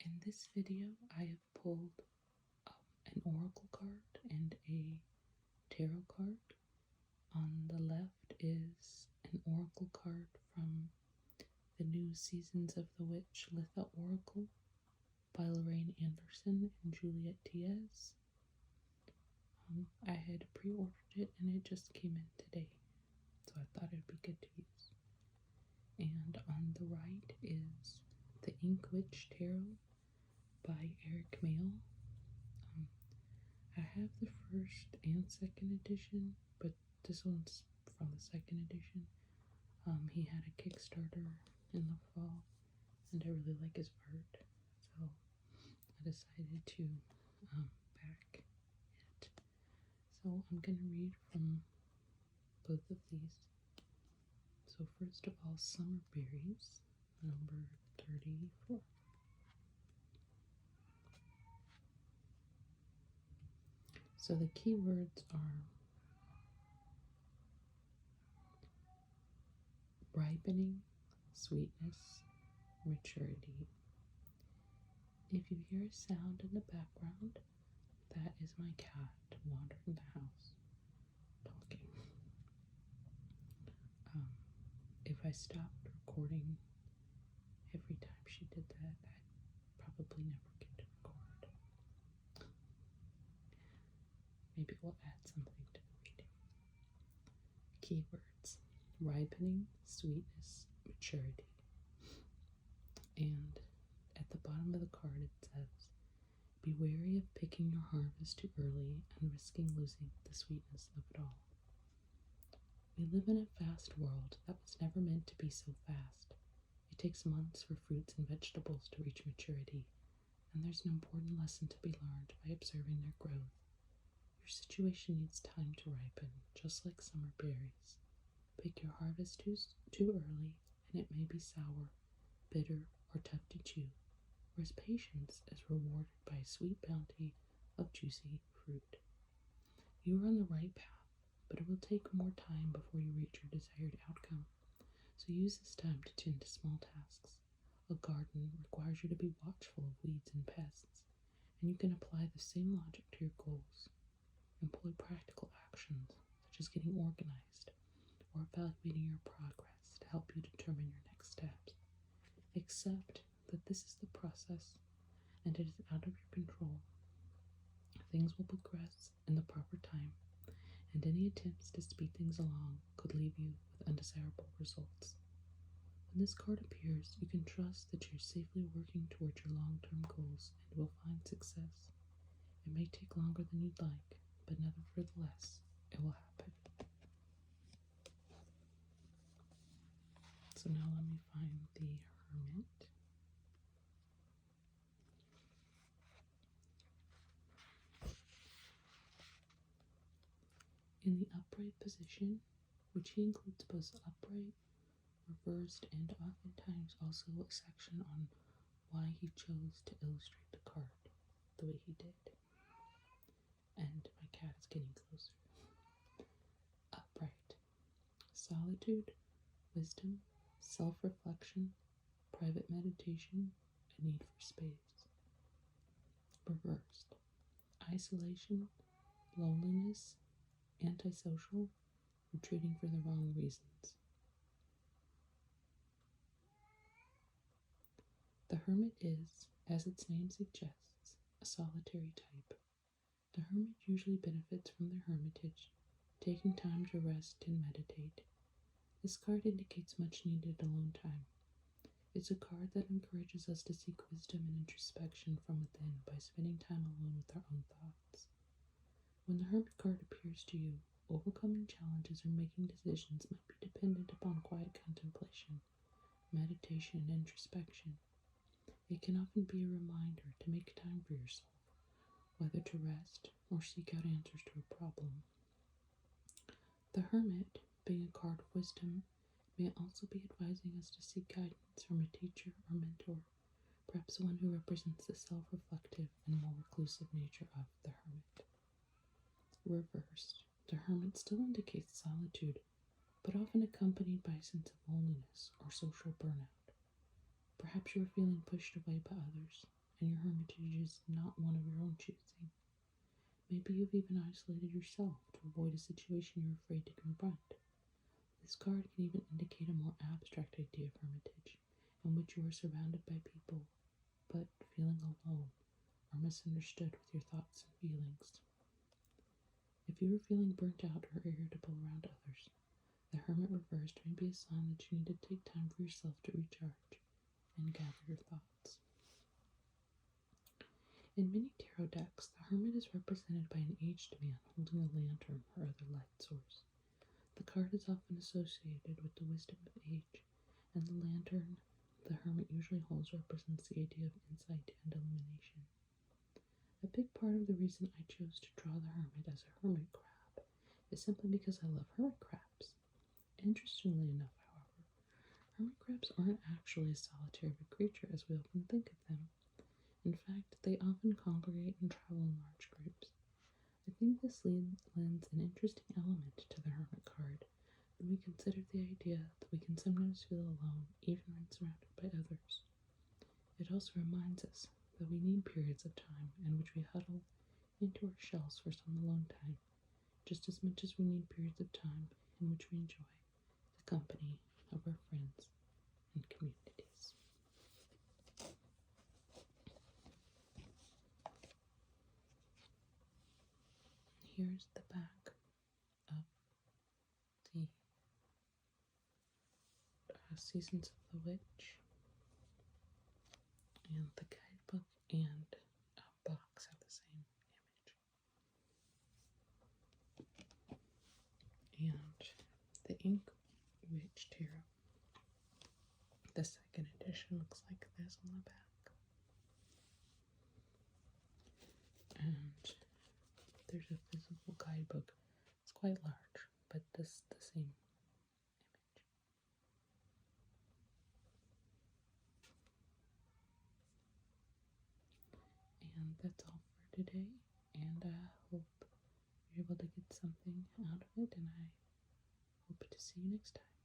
In this video, I have pulled an oracle card and a tarot card. On the left is an oracle card from the new Seasons of the Witch Litha Oracle by Lorriane and Juliet Diaz. I had pre-ordered it and it just came in today, so I thought it'd be good to use. And on the right is the Ink Witch Tarot by Maille. I have the first and second edition, but this one's from the second edition. He had a Kickstarter in the fall, and I really like his art, so I decided to back it. So I'm going to read from both of these. So first of all, Summer Berries, number 34. So the keywords are ripening, sweetness, maturity. If you hear a sound in the background, that is my cat wandering the house, talking. If I stopped recording every time she did that, I'd probably never get to record. Maybe we'll add something to the reading. Keywords: ripening, sweetness, maturity. And at the bottom of the card it says, be wary of picking your harvest too early and risking losing the sweetness of it all. We live in a fast world that was never meant to be so fast. It takes months for fruits and vegetables to reach maturity, and there's an important lesson to be learned by observing their growth. Your situation needs time to ripen, just like summer berries. Pick your harvest too early, and it may be sour, bitter, or tough to chew, whereas patience is rewarded by a sweet bounty of juicy fruit. You are on the right path, but it will take more time before you reach your desired outcome, so use this time to tend to small tasks. A garden requires you to be watchful of weeds and pests, and you can apply the same logic to your goals. Employ practical actions, such as getting organized or evaluating your progress to help you determine your next steps. Accept that this is the process and it is out of your control. Things will progress in the proper time, and any attempts to speed things along could leave you with undesirable results. When this card appears, you can trust that you're safely working towards your long-term goals and will find success. It may take longer than you'd like, but nevertheless, it will happen. So now let me find the Hermit. In the upright position, which he includes both upright, reversed, and oftentimes also a section on why he chose to illustrate the card the way he did. And my cat is getting closer. Upright. Solitude, wisdom, self-reflection, private meditation, a need for space. Reversed. Isolation, loneliness, antisocial, retreating for the wrong reasons. The Hermit is, as its name suggests, a solitary type. The hermit usually benefits from their hermitage, taking time to rest and meditate. This card indicates much needed alone time. It's a card that encourages us to seek wisdom and introspection from within by spending time alone with our own thoughts. When the Hermit card appears to you, overcoming challenges or making decisions might be dependent upon quiet contemplation, meditation, and introspection. It can often be a reminder to make time for yourself, whether to rest or seek out answers to a problem. The Hermit, being a card of wisdom, may also be advising us to seek guidance from a teacher or mentor, perhaps one who represents the self-reflective and more reclusive nature of the Hermit. Reversed, the Hermit still indicates solitude, but often accompanied by a sense of loneliness or social burnout. Perhaps you are feeling pushed away by others, and your hermitage is not one of your own choosing. Maybe you've even isolated yourself to avoid a situation you're afraid to confront. This card can even indicate a more abstract idea of hermitage, in which you are surrounded by people, but feeling alone or misunderstood with your thoughts and feelings. If you are feeling burnt out or irritable around others, the Hermit reversed may be a sign that you need to take time for yourself to recharge and gather your thoughts. In many tarot decks, the Hermit is represented by an aged man holding a lantern or other light source. The card is often associated with the wisdom of age, and the lantern the Hermit usually holds represents the idea of insight and illumination. A big part of the reason I chose to draw the Hermit as a hermit crab is simply because I love hermit crabs. Interestingly enough, however, hermit crabs aren't actually as solitary of a creature as we often think of them. In fact, they often congregate and travel in large groups. I think this lends an interesting element to the Hermit card when we consider the idea that we can sometimes feel alone even when surrounded by others. It also reminds us that we need periods of time in which we huddle into our shells for some alone time, just as much as we need periods of time in which we enjoy the company of our friends and communities. Here's the back of the Seasons of the Witch, and the guidebook and box have the same image. And the Ink Witch Tarot, the second edition, looks like this on the back. And there's a physical guidebook. It's quite large, but this is the same image. And that's all for today, and I hope you're able to get something out of it, and I hope to see you next time.